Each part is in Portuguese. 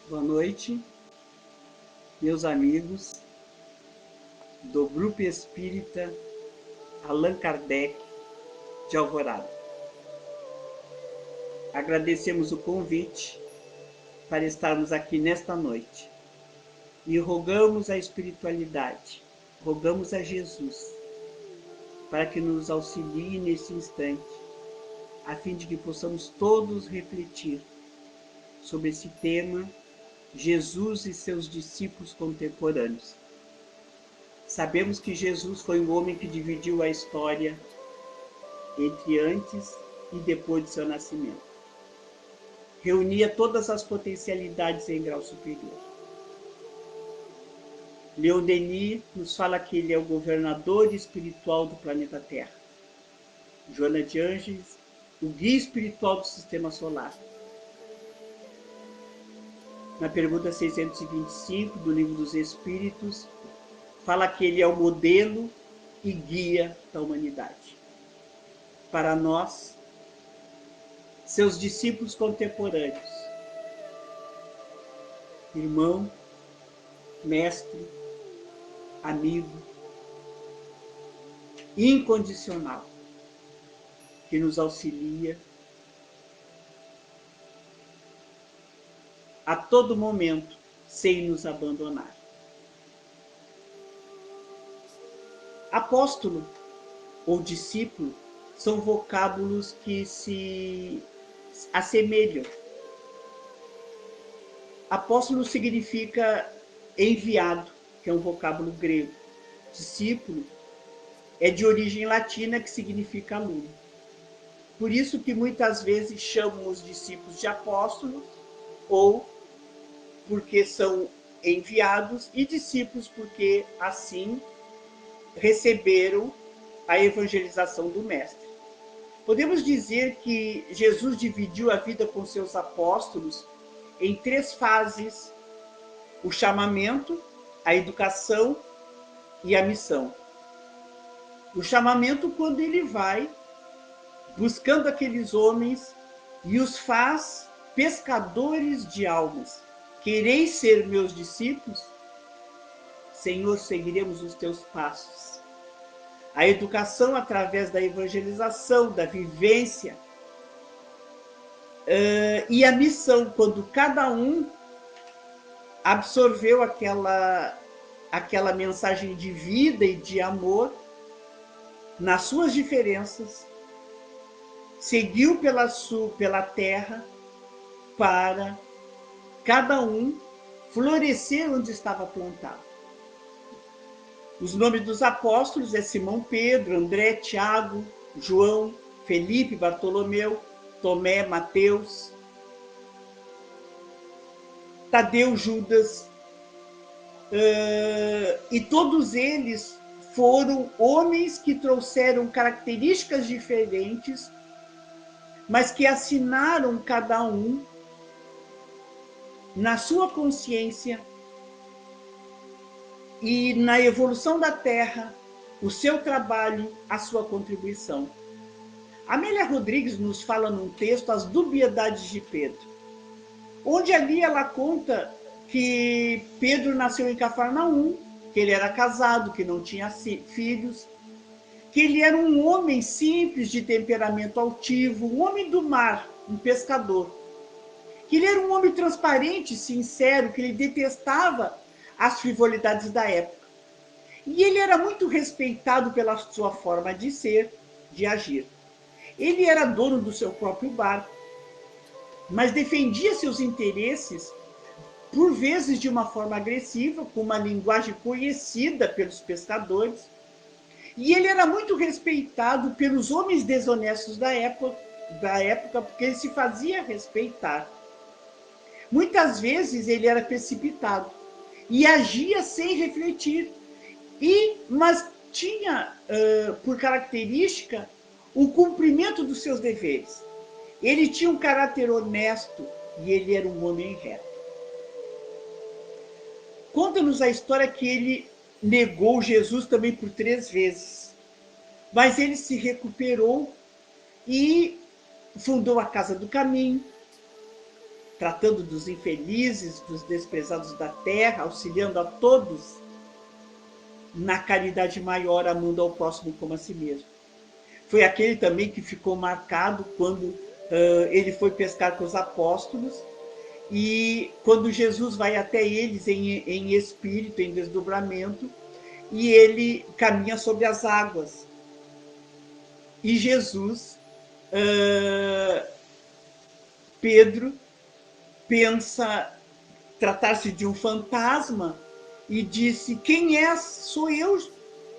Boa noite, meus amigos do Grupo Espírita Allan Kardec de Alvorada. Agradecemos o convite para estarmos aqui nesta noite e rogamos a espiritualidade, rogamos a Jesus para que nos auxilie nesse instante, a fim de que possamos todos refletir sobre esse tema, Jesus e seus discípulos contemporâneos. Sabemos que Jesus foi um homem que dividiu a história entre antes e depois de seu nascimento. Reunia todas as potencialidades em grau superior. Leon Denis nos fala que ele é o governador espiritual do planeta Terra. Joana de Ângeles, o guia espiritual do sistema solar. Na pergunta 625 do Livro dos Espíritos, fala que ele é o modelo e guia da humanidade. Para nós, seus discípulos contemporâneos, irmão, mestre, amigo, incondicional, que nos auxilia a todo momento, sem nos abandonar. Apóstolo ou discípulo são vocábulos que se assemelham. Apóstolo significa enviado, que é um vocábulo grego. Discípulo é de origem latina, que significa aluno. Por isso que muitas vezes chamam os discípulos de apóstolos, ou porque são enviados, e discípulos porque assim receberam a evangelização do Mestre. Podemos dizer que Jesus dividiu a vida com seus apóstolos em 3 fases: o chamamento, a educação e a missão. O chamamento, quando ele vai buscando aqueles homens e os faz pescadores de almas. Quereis ser meus discípulos? Senhor, seguiremos os teus passos. A educação através da evangelização, da vivência. E a missão, quando cada um absorveu aquela mensagem de vida e de amor nas suas diferenças, seguiu pela terra para cada um florescer onde estava plantado. Os nomes dos apóstolos é Simão Pedro, André, Tiago, João, Felipe, Bartolomeu, Tomé, Mateus, Tadeu, Judas, e todos eles foram homens que trouxeram características diferentes, mas que assinaram cada um na sua consciência e na evolução da Terra, o seu trabalho, a sua contribuição. Amélia Rodrigues nos fala num texto As Dubiedades de Pedro, onde ali ela conta que Pedro nasceu em Cafarnaum, que ele era casado, que não tinha filhos, que ele era um homem simples, de temperamento altivo, um homem do mar, um pescador. Que ele era um homem transparente, sincero, que ele detestava as frivolidades da época. E ele era muito respeitado pela sua forma de ser, de agir. Ele era dono do seu próprio barco, mas defendia seus interesses, por vezes de uma forma agressiva, com uma linguagem conhecida pelos pescadores. E ele era muito respeitado pelos homens desonestos da época, porque ele se fazia respeitar. Muitas vezes ele era precipitado e agia sem refletir, mas tinha por característica o cumprimento dos seus deveres. Ele tinha um caráter honesto e ele era um homem reto. Conta-nos a história que ele negou Jesus também por 3 vezes, mas ele se recuperou e fundou a Casa do Caminho, tratando dos infelizes, dos desprezados da terra, auxiliando a todos na caridade maior, amando ao próximo como a si mesmo. Foi aquele também que ficou marcado quando ele foi pescar com os apóstolos, e quando Jesus vai até eles em espírito, em desdobramento, e ele caminha sobre as águas. E Jesus, Pedro, pensa tratar-se de um fantasma e disse: quem és? Sou eu,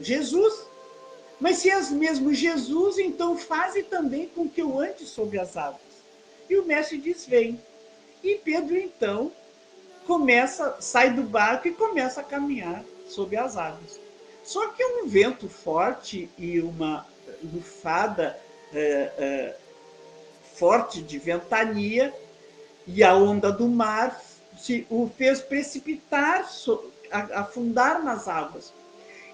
Jesus. Mas se és mesmo Jesus, então faze também com que eu ande sobre as águas. E o mestre diz: vem. E Pedro então sai do barco e começa a caminhar sobre as águas. Só que um vento forte e uma lufada forte de ventania e a onda do mar o fez precipitar, afundar nas águas.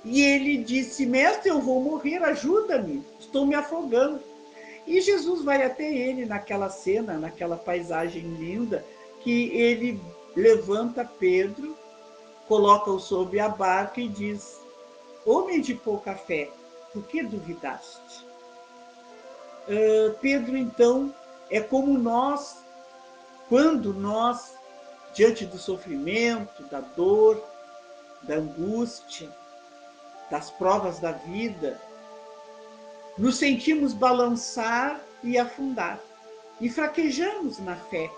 E ele disse: mestre, eu vou morrer, ajuda-me, estou me afogando. E Jesus vai até ele naquela cena, naquela paisagem linda, que ele levanta Pedro, coloca-o sobre a barca e diz: homem de pouca fé, por que duvidaste? Pedro, então, é como nós, quando nós, diante do sofrimento, da dor, da angústia, das provas da vida, nos sentimos balançar e afundar, e fraquejamos na fé,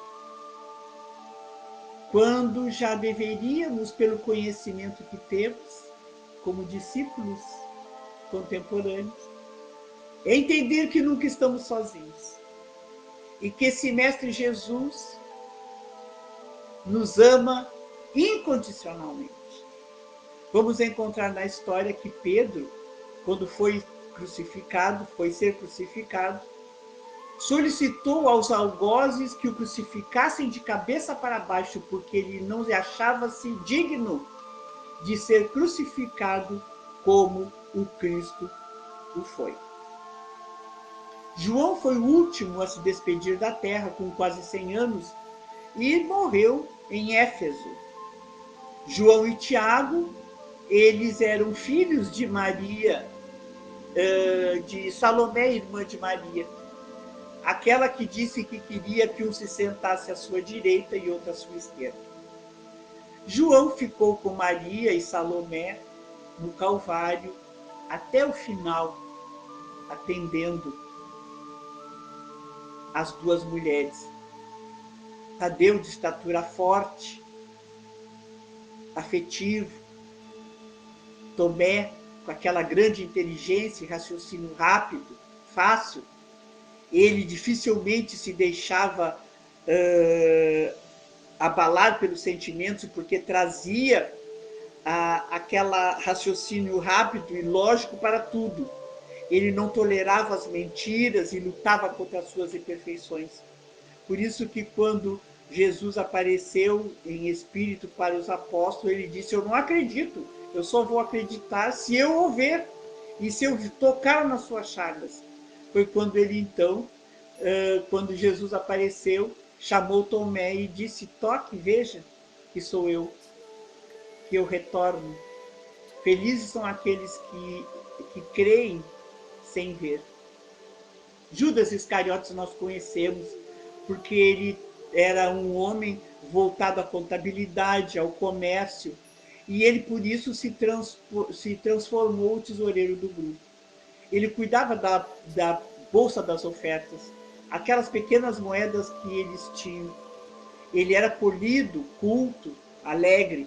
quando já deveríamos, pelo conhecimento que temos, como discípulos contemporâneos, entender que nunca estamos sozinhos, e que esse Mestre Jesus nos ama incondicionalmente. Vamos encontrar na história que Pedro, quando foi ser crucificado, solicitou aos algozes que o crucificassem de cabeça para baixo, porque ele não achava-se digno de ser crucificado como o Cristo o foi. João foi o último a se despedir da terra, com quase 100 anos, e morreu em Éfeso. João e Tiago, eles eram filhos de Maria, de Salomé, irmã de Maria, aquela que disse que queria que um se sentasse à sua direita e outro à sua esquerda. João ficou com Maria e Salomé no Calvário até o final, atendendo as duas mulheres. Tadeu, de estatura forte, afetivo, Tomé, com aquela grande inteligência e raciocínio rápido, fácil, ele dificilmente se deixava abalar pelos sentimentos, porque trazia aquela raciocínio rápido e lógico para tudo. Ele não tolerava as mentiras e lutava contra as suas imperfeições. Por isso que quando Jesus apareceu em espírito para os apóstolos, ele disse: eu não acredito, eu só vou acreditar se eu o ver e se eu tocar nas suas chagas. Foi quando ele então, quando Jesus apareceu, chamou Tomé e disse: toque, veja que sou eu, que eu retorno. Felizes são aqueles que creem sem ver. Judas Iscariotes nós conhecemos, porque ele era um homem voltado à contabilidade, ao comércio, e ele por isso se transformou o tesoureiro do grupo. Ele cuidava da bolsa das ofertas, aquelas pequenas moedas que eles tinham. Ele era polido, culto, alegre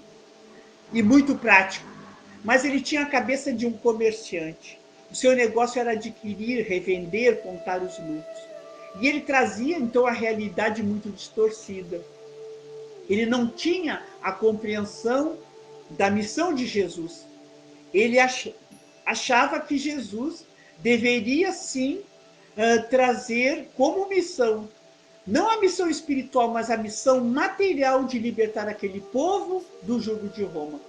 e muito prático, mas ele tinha a cabeça de um comerciante. O seu negócio era adquirir, revender, contar os lucros. E ele trazia, então, a realidade muito distorcida. Ele não tinha a compreensão da missão de Jesus. Ele achava que Jesus deveria, sim, trazer como missão, não a missão espiritual, mas a missão material de libertar aquele povo do jugo de Roma.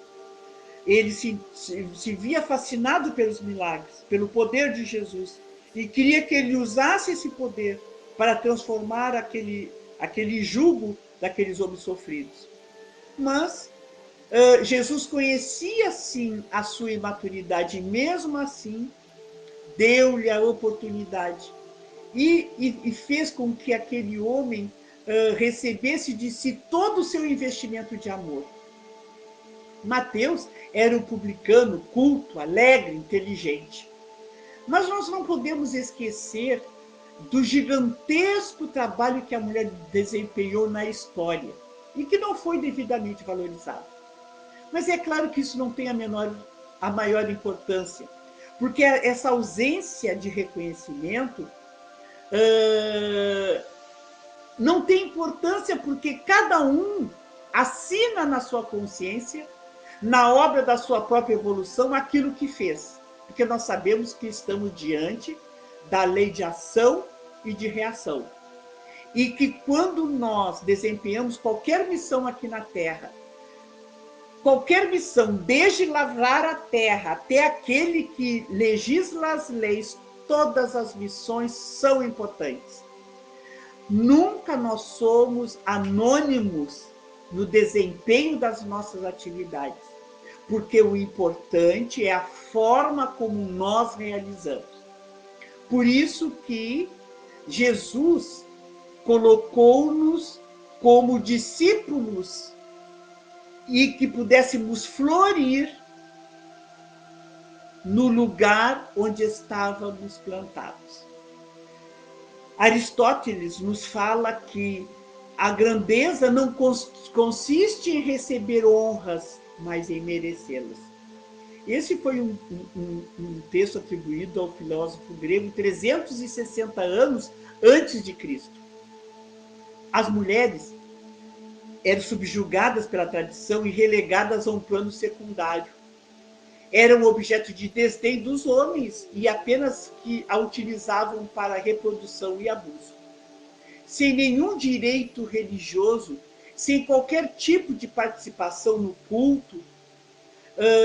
Ele se via fascinado pelos milagres, pelo poder de Jesus, e queria que ele usasse esse poder para transformar aquele jugo daqueles homens sofridos. Mas Jesus conhecia, sim, a sua imaturidade, e mesmo assim deu-lhe a oportunidade e fez com que aquele homem recebesse de si todo o seu investimento de amor. Mateus era um publicano culto, alegre, inteligente. Mas nós não podemos esquecer do gigantesco trabalho que a mulher desempenhou na história e que não foi devidamente valorizado. Mas é claro que isso não tem a maior importância, porque essa ausência de reconhecimento não tem importância, porque cada um assina na sua consciência, na obra da sua própria evolução, aquilo que fez. Porque nós sabemos que estamos diante da lei de ação e de reação. E que quando nós desempenhamos qualquer missão aqui na Terra, qualquer missão, desde lavrar a terra até aquele que legisla as leis, todas as missões são importantes. Nunca nós somos anônimos no desempenho das nossas atividades, porque o importante é a forma como nós realizamos. Por isso que Jesus colocou-nos como discípulos e que pudéssemos florir no lugar onde estávamos plantados. Aristóteles nos fala que a grandeza não consiste em receber honras, mas em merecê-las. Esse foi um texto atribuído ao filósofo grego 360 anos antes de Cristo. As mulheres eram subjugadas pela tradição e relegadas a um plano secundário. Eram objeto de desdém dos homens e apenas que a utilizavam para reprodução e abuso. Sem nenhum direito religioso, sem qualquer tipo de participação no culto,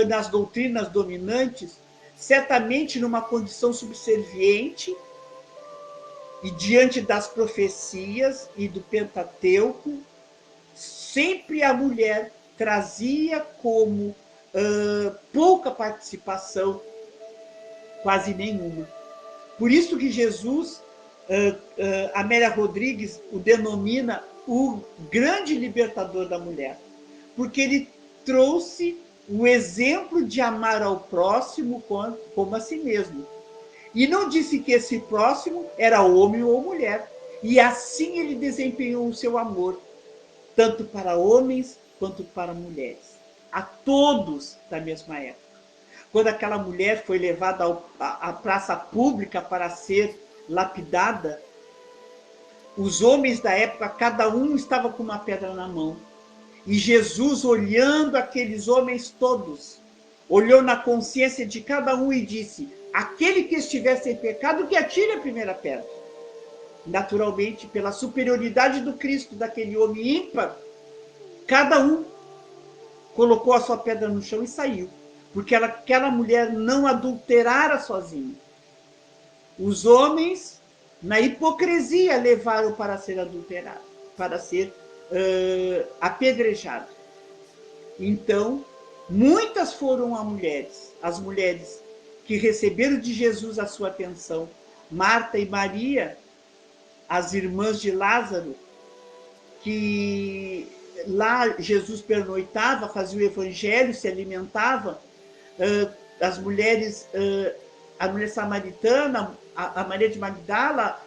nas doutrinas dominantes, certamente numa condição subserviente e diante das profecias e do Pentateuco, sempre a mulher trazia como pouca participação, quase nenhuma. Por isso que Jesus, Amélia Rodrigues o denomina o grande libertador da mulher, porque ele trouxe o exemplo de amar ao próximo como a si mesmo. E não disse que esse próximo era homem ou mulher. E assim ele desempenhou o seu amor, tanto para homens quanto para mulheres, a todos da mesma época. Quando aquela mulher foi levada à praça pública para ser lapidada, os homens da época, cada um estava com uma pedra na mão. E Jesus, olhando aqueles homens todos, olhou na consciência de cada um e disse: aquele que estiver sem pecado, que atire a primeira pedra. Naturalmente, pela superioridade do Cristo, daquele homem ímpar, cada um colocou a sua pedra no chão e saiu, porque aquela mulher não adulterara sozinha. Os homens, na hipocrisia, levaram para ser adulterado, para ser apedrejado. Então, muitas foram as mulheres que receberam de Jesus a sua atenção. Marta e Maria, as irmãs de Lázaro, que lá Jesus pernoitava, fazia o evangelho, se alimentava. As mulheres, a mulher samaritana, a Maria de Magdala,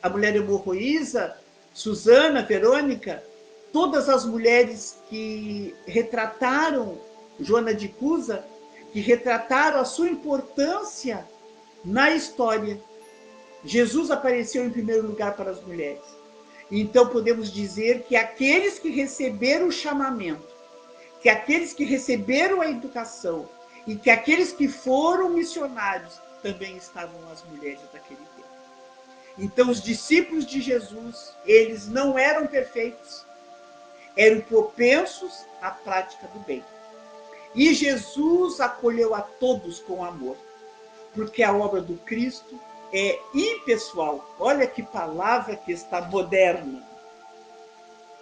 a mulher hemorroísa, Susana, Verônica, todas as mulheres que retrataram Joana de Cusa, que retrataram a sua importância na história. Jesus apareceu em primeiro lugar para as mulheres. Então podemos dizer que aqueles que receberam o chamamento, que aqueles que receberam a educação e que aqueles que foram missionários também estavam as mulheres daquele tempo. Então os discípulos de Jesus, eles não eram perfeitos, eram propensos à prática do bem. E Jesus acolheu a todos com amor, porque a obra do Cristo é impessoal. Olha que palavra que está moderna.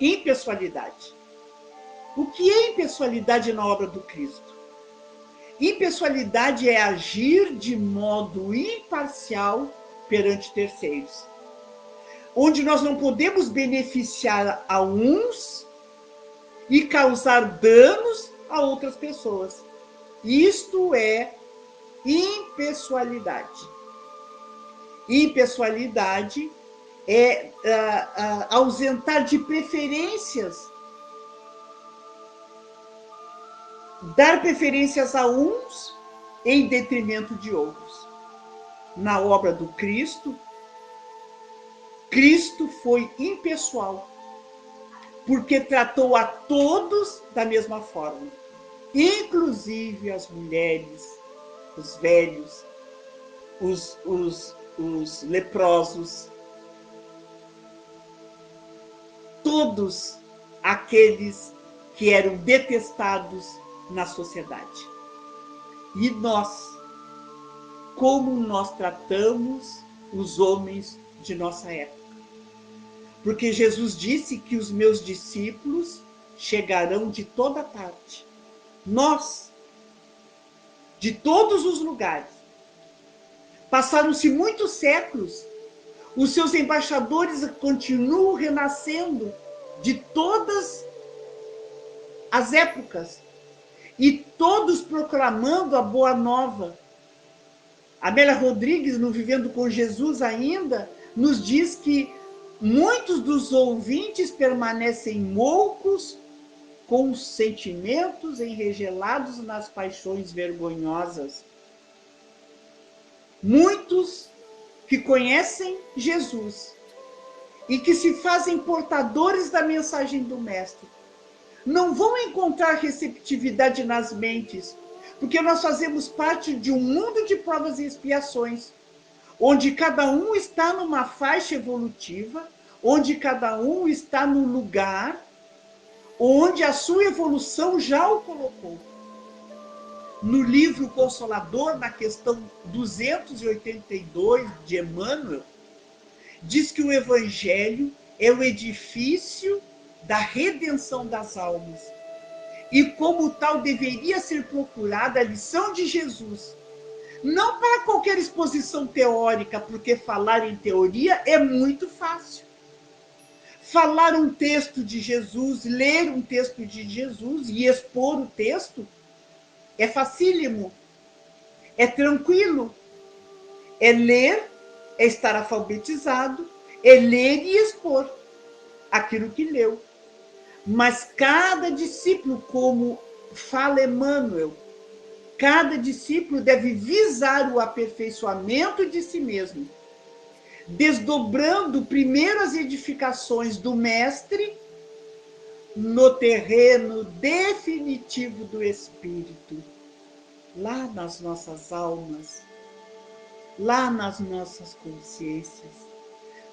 impessoalidade. O que é impessoalidade na obra do Cristo? Impessoalidade é agir de modo imparcial perante terceiros, onde nós não podemos beneficiar a uns e causar danos a outras pessoas. Isto é impessoalidade. Impessoalidade é ausentar de preferências, dar preferências a uns em detrimento de outros. Na obra do Cristo, Cristo foi impessoal, porque tratou a todos da mesma forma, inclusive as mulheres, os velhos, os leprosos, todos aqueles que eram detestados na sociedade. E nós, como nós tratamos os homens de nossa época? Porque Jesus disse que os meus discípulos chegarão de toda parte. Nós, de todos os lugares. Passaram-se muitos séculos, os seus embaixadores continuam renascendo de todas as épocas, e todos proclamando a boa nova. Amélia Rodrigues, no Vivendo com Jesus ainda, nos diz que muitos dos ouvintes permanecem loucos, com os sentimentos enregelados nas paixões vergonhosas. Muitos que conhecem Jesus e que se fazem portadores da mensagem do Mestre não vão encontrar receptividade nas mentes, porque nós fazemos parte de um mundo de provas e expiações, onde cada um está numa faixa evolutiva, onde cada um está no lugar onde a sua evolução já o colocou. No livro Consolador, na questão 282 de Emmanuel, diz que o Evangelho é o edifício da redenção das almas. E como tal deveria ser procurada a lição de Jesus. Não para qualquer exposição teórica, porque falar em teoria é muito fácil. Falar um texto de Jesus, ler um texto de Jesus e expor o texto é facílimo, é tranquilo. É ler, é estar alfabetizado, é ler e expor aquilo que leu. Mas cada discípulo, como fala Emmanuel, cada discípulo deve visar o aperfeiçoamento de si mesmo, desdobrando primeiro as edificações do Mestre no terreno definitivo do Espírito, lá nas nossas almas, lá nas nossas consciências,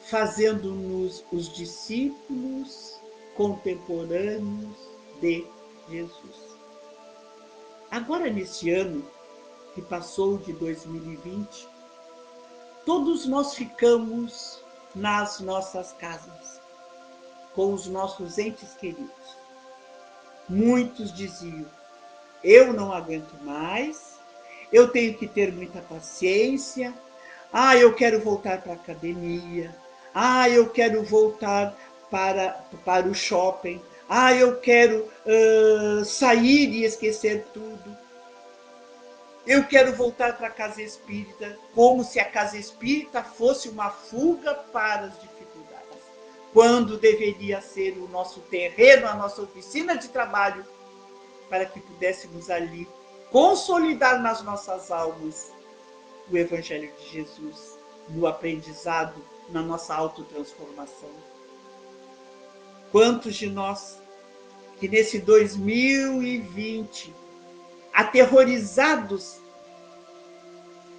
fazendo-nos os discípulos contemporâneos de Jesus. Agora, neste ano que passou de 2020, todos nós ficamos nas nossas casas, com os nossos entes queridos. Muitos diziam, eu não aguento mais, eu tenho que ter muita paciência, eu quero voltar para a academia, eu quero voltar para o shopping, eu quero sair e esquecer tudo. Eu quero voltar para a casa espírita, como se a casa espírita fosse uma fuga para as dificuldades, quando deveria ser o nosso terreno, a nossa oficina de trabalho, para que pudéssemos ali consolidar nas nossas almas o Evangelho de Jesus, no aprendizado, na nossa autotransformação. Quantos de nós que nesse 2020, aterrorizados,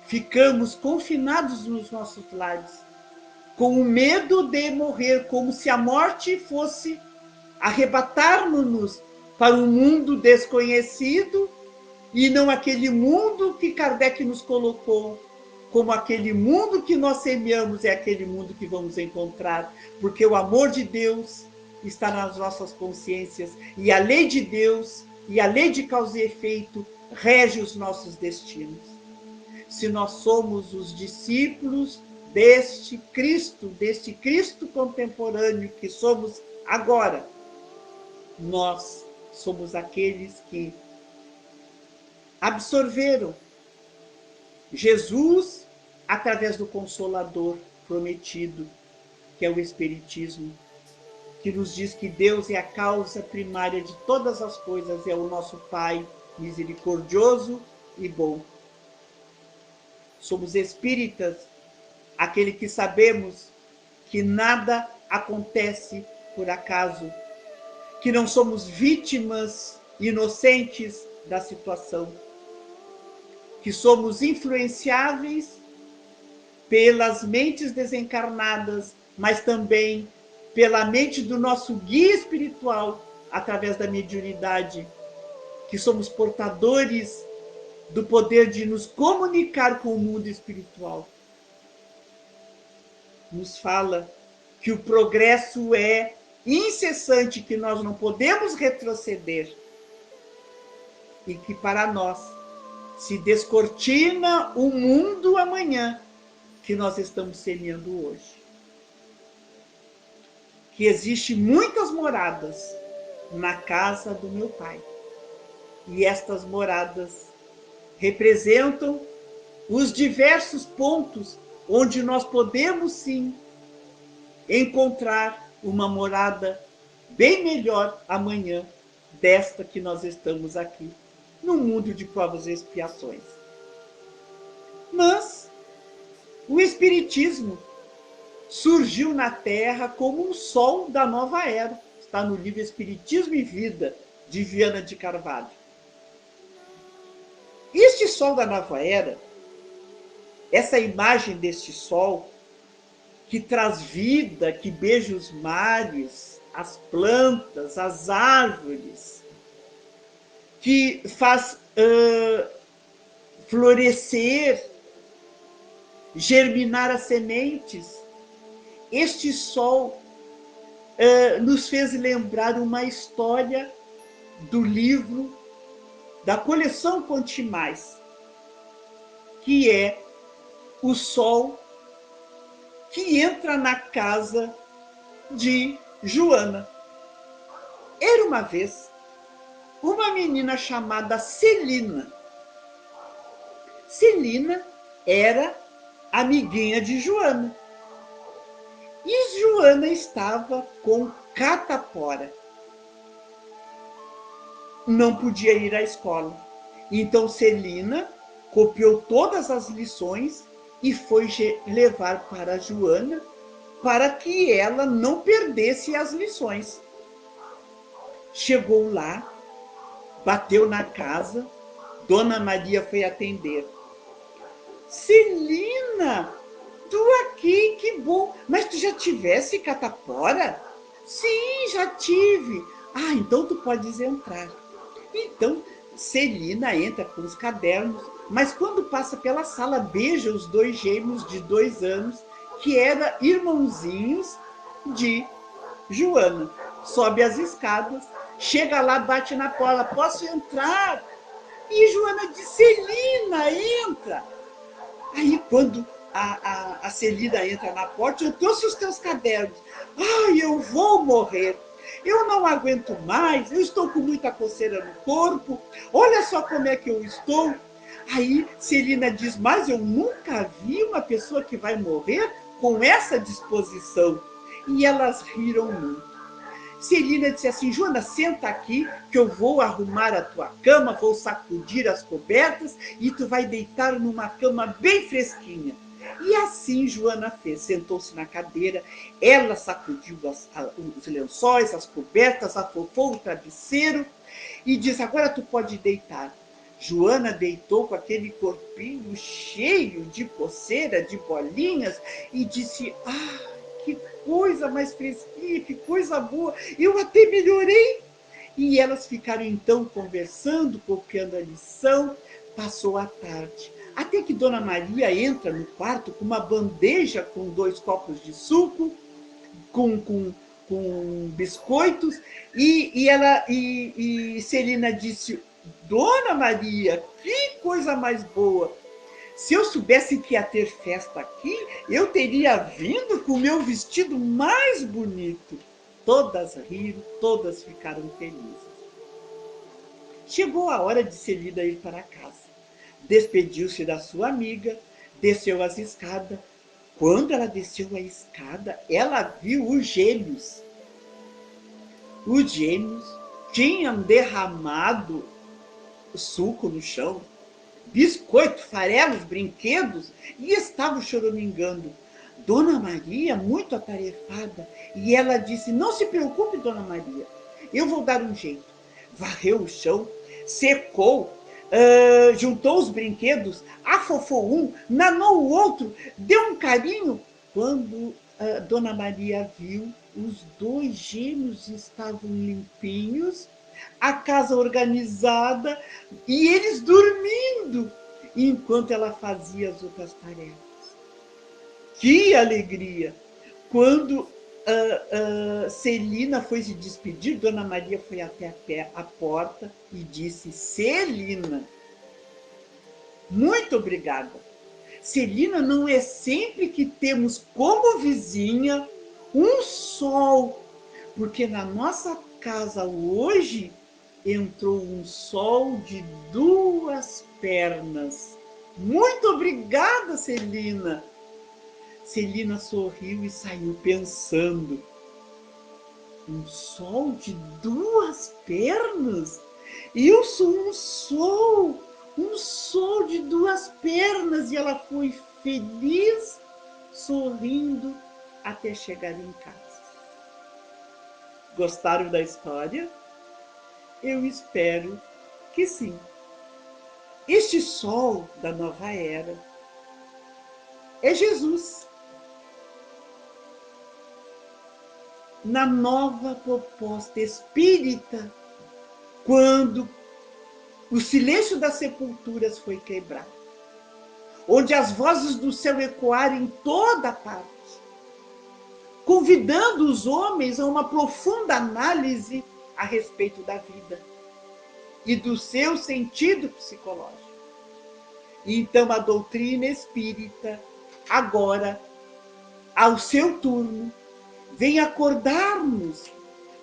ficamos confinados nos nossos lares, com o medo de morrer, como se a morte fosse arrebatar-nos para um mundo desconhecido e não aquele mundo que Kardec nos colocou, como aquele mundo que nós semeamos é aquele mundo que vamos encontrar, porque o amor de Deus está nas nossas consciências, e a lei de Deus e a lei de causa e efeito rege os nossos destinos. Se nós somos os discípulos deste Cristo contemporâneo que somos agora, nós somos aqueles que absorveram Jesus através do Consolador prometido, que é o Espiritismo, que nos diz que Deus é a causa primária de todas as coisas, é o nosso Pai misericordioso e bom. Somos espíritas, aquele que sabemos que nada acontece por acaso, que não somos vítimas inocentes da situação, que somos influenciáveis pelas mentes desencarnadas, mas também pela mente do nosso guia espiritual, através da mediunidade, que somos portadores do poder de nos comunicar com o mundo espiritual. Nos fala que o progresso é incessante, que nós não podemos retroceder e que para nós se descortina o mundo amanhã que nós estamos semeando hoje. Que existe muitas moradas na casa do meu Pai. E estas moradas representam os diversos pontos onde nós podemos sim encontrar uma morada bem melhor amanhã desta que nós estamos aqui, no mundo de provas e expiações. Mas o Espiritismo surgiu na Terra como um sol da nova era. Está no livro Espiritismo e Vida, de Viana de Carvalho. Este sol da nova era, essa imagem deste sol, que traz vida, que beija os mares, as plantas, as árvores, que faz florescer, germinar as sementes. Este sol nos fez lembrar uma história do livro da coleção Conte Mais, que é o sol que entra na casa de Joana. Era uma vez uma menina chamada Celina. Celina era amiguinha de Joana. E Joana estava com catapora. Não podia ir à escola. Então Celina copiou todas as lições e foi levar para Joana para que ela não perdesse as lições. Chegou lá, bateu na casa, Dona Maria foi atender. Celina, tu aqui, que bom. Mas tu já tivesse catapora? Sim, já tive. Ah, então tu podes entrar. Então, Celina entra com os cadernos, mas quando passa pela sala, beija os dois gêmeos de 2 anos, que eram irmãozinhos de Joana. Sobe as escadas, chega lá, bate na porta, posso entrar? E Joana diz, Celina, entra. Aí, quando a Celina entra na porta, eu trouxe os teus cadernos. Ai, eu vou morrer. Eu não aguento mais, eu estou com muita coceira no corpo. Olha só como é que eu estou. Aí Celina diz, mas eu nunca vi uma pessoa que vai morrer com essa disposição. E elas riram muito. Celina disse assim, Joana, senta aqui que eu vou arrumar a tua cama, vou sacudir as cobertas e tu vai deitar numa cama bem fresquinha. E assim Joana fez, sentou-se na cadeira, ela sacudiu os lençóis, as cobertas, afofou o travesseiro e disse, agora tu pode deitar. Joana deitou com aquele corpinho cheio de coceira, de bolinhas, e disse, que coisa mais fresquinha, que coisa boa, eu até melhorei. E elas ficaram então conversando, copiando a lição, passou a tarde. Até que Dona Maria entra no quarto com uma bandeja com 2 copos de suco, com com biscoitos, e Celina disse: Dona Maria, que coisa mais boa! Se eu soubesse que ia ter festa aqui, eu teria vindo com o meu vestido mais bonito. Todas riram, todas ficaram felizes. Chegou a hora de Celina ir para casa. Despediu-se da sua amiga, desceu as escadas. Quando ela desceu a escada, ela viu os gêmeos. Os gêmeos tinham derramado suco no chão, biscoito, farelos, brinquedos, e estavam choramingando. Dona Maria, muito atarefada, e ela disse: Não se preocupe, Dona Maria, eu vou dar um jeito. Varreu o chão, secou, juntou os brinquedos, afofou um, nanou o outro, deu um carinho. Quando Dona Maria viu, os dois gêmeos estavam limpinhos, a casa organizada e eles dormindo, enquanto ela fazia as outras tarefas. Que alegria! Quando Celina foi se despedir, Dona Maria foi até a porta e disse: Celina, muito obrigada. Celina, não é sempre que temos como vizinha um sol, porque na nossa casa hoje entrou um sol de 2 pernas. Muito obrigada, Celina. Celina sorriu e saiu pensando: um sol de 2 pernas? Eu sou um sol de 2 pernas. E ela foi feliz, sorrindo, até chegar em casa. Gostaram da história? Eu espero que sim. Este sol da nova era é Jesus. Na nova proposta espírita, quando o silêncio das sepulturas foi quebrado, onde as vozes do céu ecoaram em toda parte, convidando os homens a uma profunda análise a respeito da vida e do seu sentido psicológico. Então a doutrina espírita, agora, ao seu turno, vem acordar-nos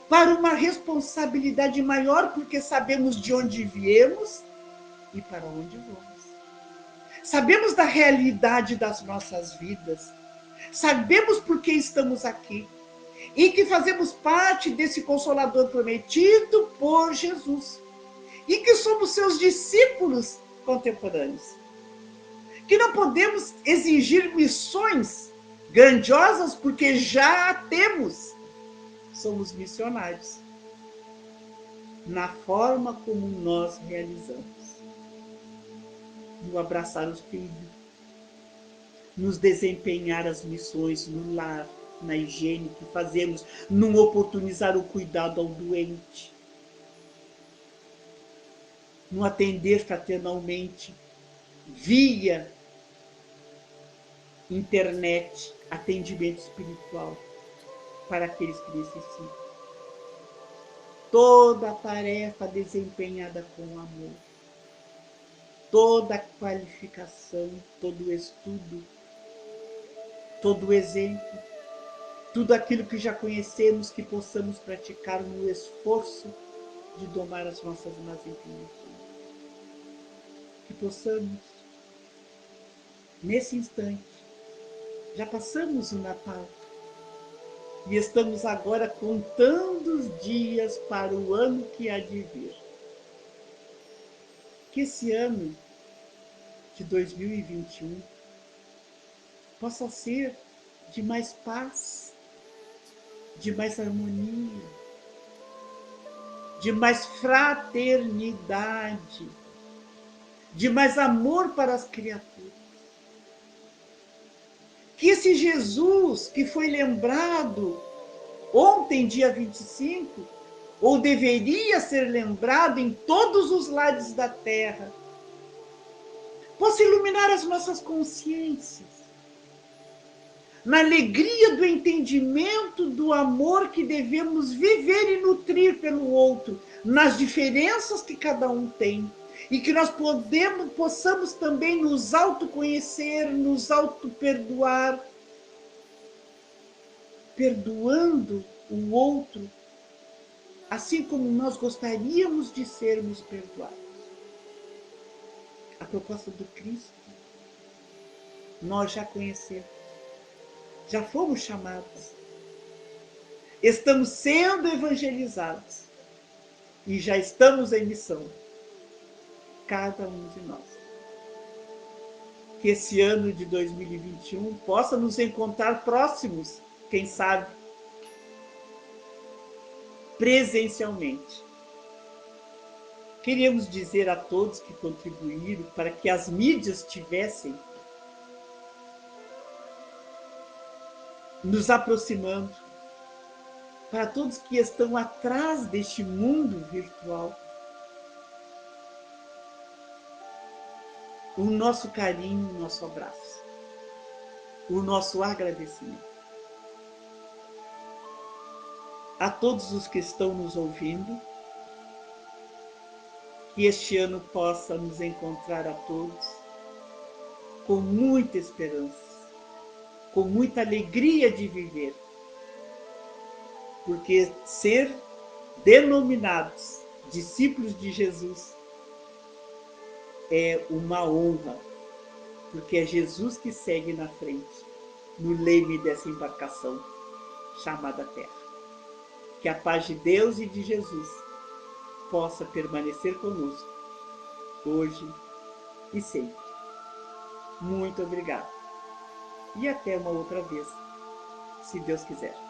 para uma responsabilidade maior, porque sabemos de onde viemos e para onde vamos. Sabemos da realidade das nossas vidas, sabemos por que estamos aqui e que fazemos parte desse Consolador prometido por Jesus e que somos seus discípulos contemporâneos, que não podemos exigir missões grandiosas porque já a temos. Somos missionários na forma como nós realizamos, no abraçar os filhos, nos desempenhar as missões no lar, na higiene que fazemos, no oportunizar o cuidado ao doente, no atender fraternalmente via internet, atendimento espiritual para aqueles que necessitam. Toda a tarefa desempenhada com amor, toda a qualificação, todo o estudo, todo o exemplo, tudo aquilo que já conhecemos, que possamos praticar no esforço de domar as nossas más inclinações. Que possamos, nesse instante, já passamos o Natal e estamos agora contando os dias para o ano que há de vir. Que esse ano de 2021 possa ser de mais paz, de mais harmonia, de mais fraternidade, de mais amor para as criaturas. Que esse Jesus que foi lembrado ontem, dia 25, ou deveria ser lembrado em todos os lares da terra, possa iluminar as nossas consciências, na alegria do entendimento do amor que devemos viver e nutrir pelo outro, nas diferenças que cada um tem, e que nós possamos também nos autoconhecer, nos auto-perdoar, perdoando o outro, assim como nós gostaríamos de sermos perdoados. A proposta do Cristo, nós já conhecemos, já fomos chamados, estamos sendo evangelizados e já estamos em missão, cada um de nós. Que esse ano de 2021 possa nos encontrar próximos, quem sabe, presencialmente. Queríamos dizer a todos que contribuíram para que as mídias tivessem nos aproximando, para todos que estão atrás deste mundo virtual, o nosso carinho, o nosso abraço, o nosso agradecimento. A todos os que estão nos ouvindo, que este ano possa nos encontrar a todos com muita esperança, com muita alegria de viver, porque ser denominados discípulos de Jesus é uma honra, porque é Jesus que segue na frente, no leme dessa embarcação chamada Terra. Que a paz de Deus e de Jesus possa permanecer conosco, hoje e sempre. Muito obrigado. E até uma outra vez, se Deus quiser.